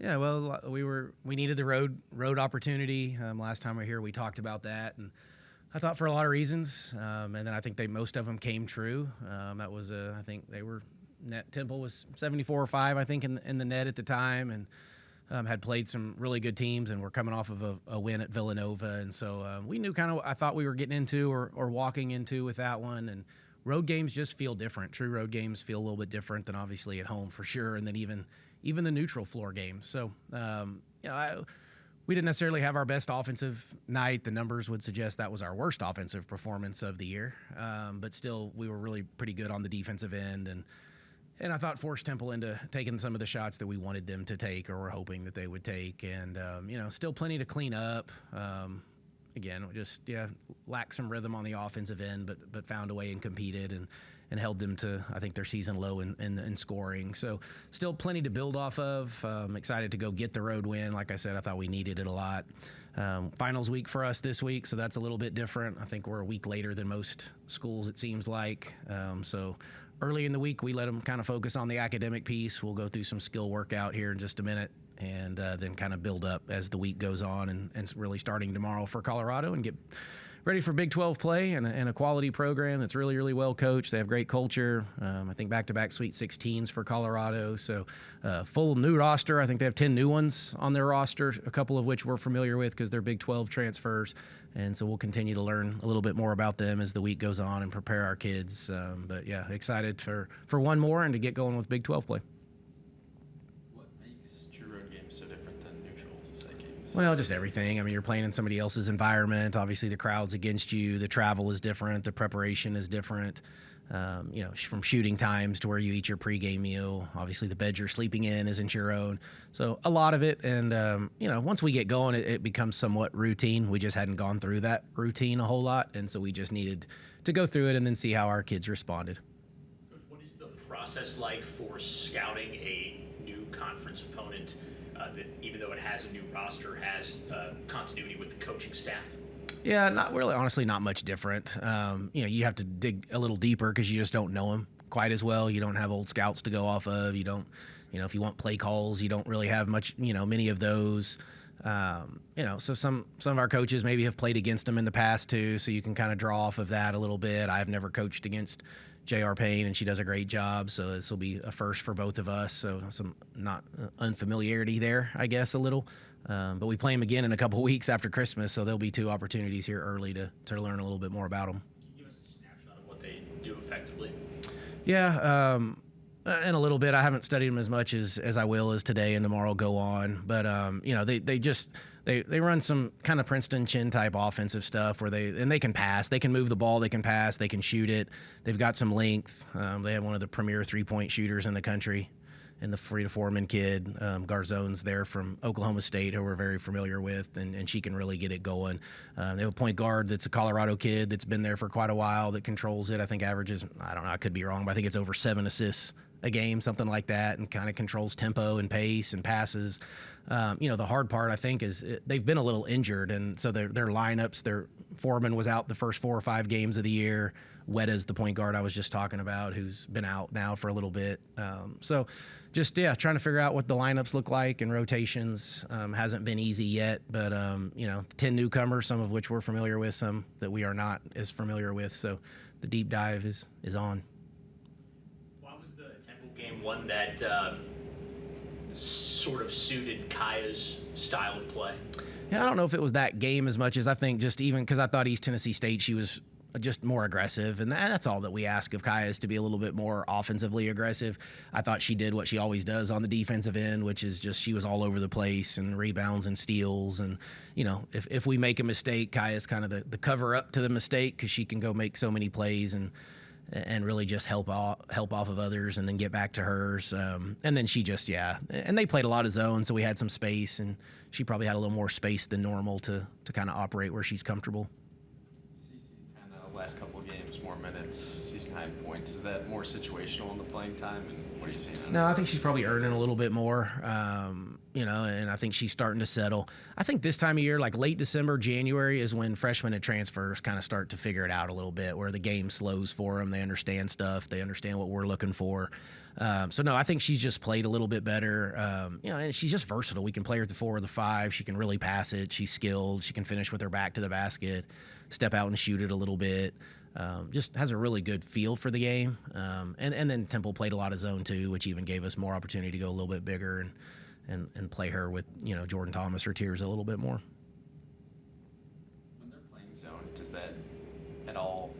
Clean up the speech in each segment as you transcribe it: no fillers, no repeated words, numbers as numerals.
Yeah, well, we needed the road opportunity. Last time we were here, we talked about that, and I thought for a lot of reasons, and then I think most of them came true. That was I think they were net Temple was 74-5, I think, in the net at the time, and had played some really good teams, and we're coming off of a win at Villanova, and so we knew kind of what I thought we were getting into or walking into with that one. And road games just feel different. True road games feel a little bit different than obviously at home for sure, and then even the neutral floor games. So we didn't necessarily have our best offensive night. The numbers would suggest that was our worst offensive performance of the year, but still we were really pretty good on the defensive end, and I thought forced Temple into taking some of the shots that we wanted them to take or were hoping that they would take. And, still plenty to clean up. Again, just, lacked some rhythm on the offensive end, but found a way and competed and held them to, I think, their season low in scoring. So still plenty to build off of. Excited to go get the road win. Like I said, I thought we needed it a lot. Finals week for us this week, so that's a little bit different. I think we're a week later than most schools, it seems like. So early in the week, we let them kind of focus on the academic piece. We'll go through some skill workout here in just a minute, and then kind of build up as the week goes on, and really starting tomorrow for Colorado and get ready for Big 12 play and a quality program that's really, really well coached. They have great culture. I think back-to-back Sweet 16s for Colorado. So full new roster. I think they have 10 new ones on their roster, a couple of which we're familiar with because they're Big 12 transfers. And so we'll continue to learn a little bit more about them as the week goes on and prepare our kids. But, yeah, excited for one more and to get going with Big 12 play. What makes true road games so different than neutral site games? Well, just everything. I mean, you're playing in somebody else's environment. Obviously, the crowd's against you. The travel is different. The preparation is different. From shooting times to where you eat your pregame meal. Obviously, the bed you're sleeping in isn't your own. So a lot of it. And, once we get going, it becomes somewhat routine. We just hadn't gone through that routine a whole lot. And so we just needed to go through it and then see how our kids responded. Coach, what is the process like for scouting a new conference opponent that, even though it has a new roster, has continuity with the coaching staff? Yeah, not really. Honestly, not much different. You have to dig a little deeper because you just don't know them quite as well. You don't have old scouts to go off of. You don't, if you want play calls, you don't really have much, many of those. So some of our coaches maybe have played against them in the past too, so you can kind of draw off of that a little bit. I've never coached against J.R. Payne, and she does a great job, so this will be a first for both of us. So some not unfamiliarity there, I guess, a little. But we play them again in a couple weeks after Christmas, so there'll be 2 opportunities here early to learn a little bit more about them. Can you give us a snapshot of what they do effectively? Yeah, in a little bit. I haven't studied them as much as I will as today and tomorrow go on. But, they run some kind of Princeton chin type offensive stuff where they can pass. They can move the ball. They can pass. They can shoot it. They've got some length. They have one of the premier 3-point shooters in the country. And the Frida Foreman kid, Garzone's there from Oklahoma State, who we're very familiar with, and she can really get it going. They have a point guard that's a Colorado kid that's been there for quite a while that controls it. I think averages, I don't know, I could be wrong, but I think it's over 7 assists a game, something like that, and kind of controls tempo and pace and passes. The hard part, I think, is they've been a little injured, and so their lineups, their Foreman was out the first 4 or 5 games of the year. Wetta's the point guard I was just talking about, who's been out now for a little bit. Trying to figure out what the lineups look like and rotations hasn't been easy yet. But 10 newcomers, some of which we're familiar with, some that we are not as familiar with. So the deep dive is on. Why was the Temple game one that sort of suited Kaya's style of play? Yeah, I don't know if it was that game as much as I think just even because I thought East Tennessee State, she was just more aggressive, and that's all that we ask of Kaya, is to be a little bit more offensively aggressive. I thought she did what she always does on the defensive end, which is just she was all over the place and rebounds and steals. And if we make a mistake, Kaya's kind of the cover up to the mistake because she can go make so many plays and really just help off of others and then get back to hers. And then she just and they played a lot of zone, so we had some space, and she probably had a little more space than normal to kind of operate where she's comfortable. Last couple of games more minutes, season high in points. Is that more situational in the playing time? And what are you seeing? No, I think she's probably earning a little bit more, and I think she's starting to settle. I think this time of year, like late December, January, is when freshmen and transfers kind of start to figure it out a little bit, where the game slows for them. They understand stuff. They understand what we're looking for. No, I think she's just played a little bit better. And she's just versatile. We can play her at the 4 or the 5. She can really pass it. She's skilled. She can finish with her back to the basket, step out and shoot it a little bit. Just has a really good feel for the game. And then Temple played a lot of zone too, which even gave us more opportunity to go a little bit bigger and play her with, Jordan Thomas or Tiers a little bit more. When they're playing zone, does that at all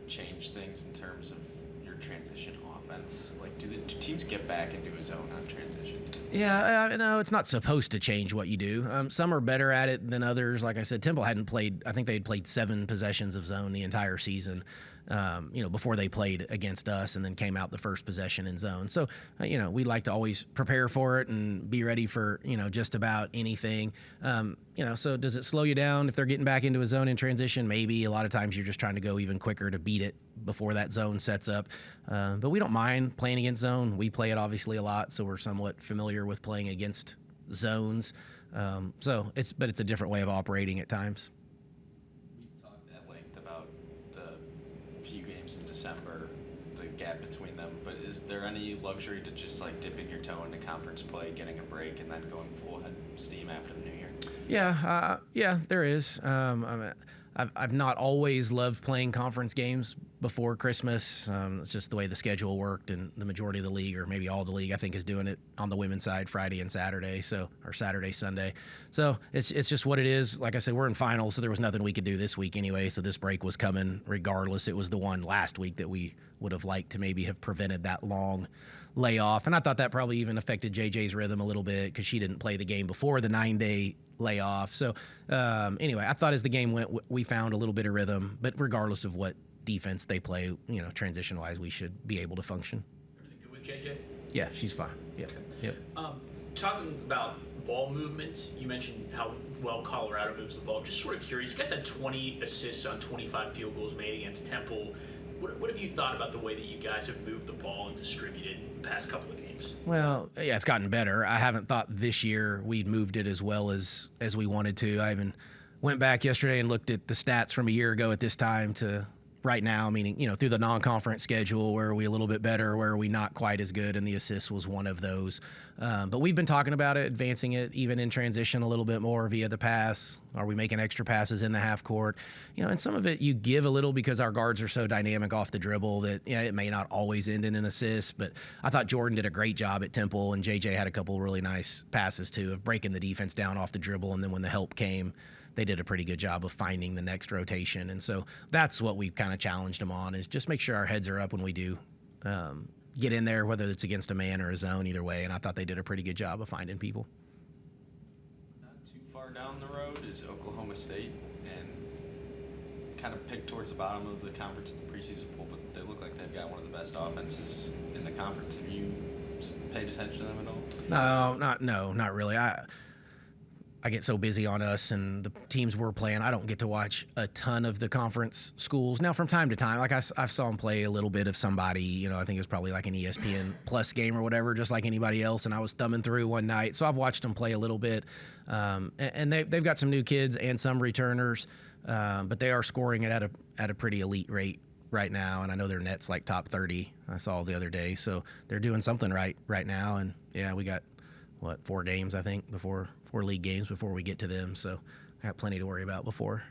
change things in terms of your transition offense? Like, do teams get back into a zone on transition? Yeah, no, it's not supposed to change what you do. Some are better at it than others. Like I said, Temple hadn't played, I think they had played 7 possessions of zone the entire season, before they played against us and then came out the first possession in zone. So, we like to always prepare for it and be ready for, just about anything. So does it slow you down if they're getting back into a zone in transition? Maybe. A lot of times you're just trying to go even quicker to beat it before that zone sets up. But we don't mind playing against zone. We play it obviously a lot, so we're somewhat familiar with playing against zones. It's a different way of operating at times. We've talked at length about the few games in December, the gap between them, but is there any luxury to just like dipping your toe into conference play, getting a break, and then going full head steam after the new year? Yeah, there is. I've not always loved playing conference games before Christmas. It's just the way the schedule worked, and the majority of the league, or maybe all the league, I think, is doing it on the women's side Friday and Saturday, or Saturday, Sunday. So it's just what it is. Like I said, we're in finals, so there was nothing we could do this week anyway, so this break was coming regardless. It was the one last week that we would have liked to maybe have prevented that long layoff, and I thought that probably even affected JJ's rhythm a little bit because she didn't play the game before the 9-day layoff. So anyway, I thought as the game went, we found a little bit of rhythm, but regardless of what defense they play, transition wise, we should be able to function. Everything good with JJ? Yeah, she's fine. Yeah. Okay. Yep. Talking about ball movement, you mentioned how well Colorado moves the ball. Just sort of curious, you guys had 20 assists on 25 field goals made against Temple. What have you thought about the way that you guys have moved the ball and distributed the past couple of games? Well, yeah, it's gotten better. I haven't thought this year we'd moved it as well as we wanted to. I even went back yesterday and looked at the stats from a year ago at this time to right now, meaning, through the non-conference schedule, where are we a little bit better, where are we not quite as good, and the assist was one of those. But we've been talking about it, advancing it even in transition a little bit more via the pass. Are we making extra passes in the half court? And some of it you give a little because our guards are so dynamic off the dribble that it may not always end in an assist. But I thought Jordan did a great job at Temple, and JJ had a couple really nice passes too of breaking the defense down off the dribble, and then when the help came, they did a pretty good job of finding the next rotation. And so that's what we've kind of challenged them on, is just make sure our heads are up when we do get in there, whether it's against a man or a zone, either way. And I thought they did a pretty good job of finding people. Not too far down the road is Oklahoma State, and kind of picked towards the bottom of the conference in the preseason poll, but they look like they've got one of the best offenses in the conference. Have you paid attention to them at all? Not really. I get so busy on us and the teams we're playing, I don't get to watch a ton of the conference schools. Now, from time to time, like I saw them play a little bit of somebody, I think it was probably like an ESPN Plus game or whatever, just like anybody else, and I was thumbing through one night. So I've watched them play a little bit. And they've got some new kids and some returners, but they are scoring it at a pretty elite rate right now, and I know their net's like top 30, I saw the other day. So they're doing something right now, and yeah, we got, 4 games, I think, 4 league games before we get to them. So I got plenty to worry about before